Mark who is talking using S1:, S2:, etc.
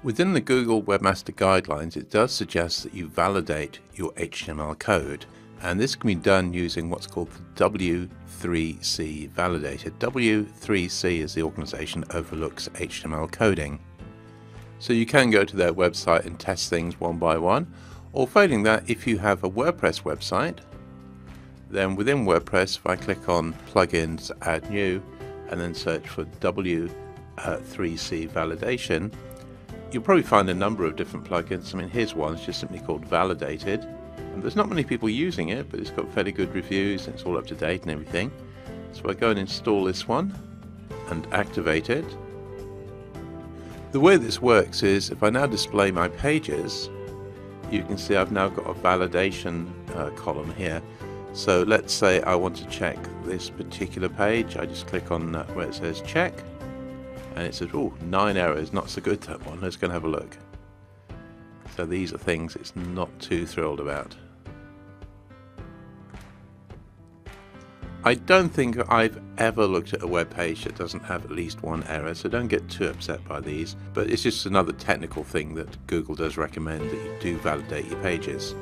S1: Within the Google Webmaster Guidelines, it does suggest that you validate your HTML code, and this can be done using what's called the W3C validator. W3C is the organization that overlooks HTML coding. So you can go to their website and test things one by one, or failing that, if you have a WordPress website, then within WordPress, if I click on Plugins, Add New, and then search for W3C validation, you'll probably find a number of different plugins. I mean, here's one, it's just simply called Validated. And there's not many people using it, but it's got fairly good reviews and it's all up to date and everything. So I go and install this one and activate it. The way this works is, if I now display my pages, you can see I've now got a validation column here. So let's say I want to check this particular page. I just click on where it says check, and it says, oh, 9 errors, not so good, that one. Let's go and have a look. So these are things it's not too thrilled about. I don't think I've ever looked at a web page that doesn't have at least one error, so don't get too upset by these, but it's just another technical thing that Google does recommend, that you do validate your pages.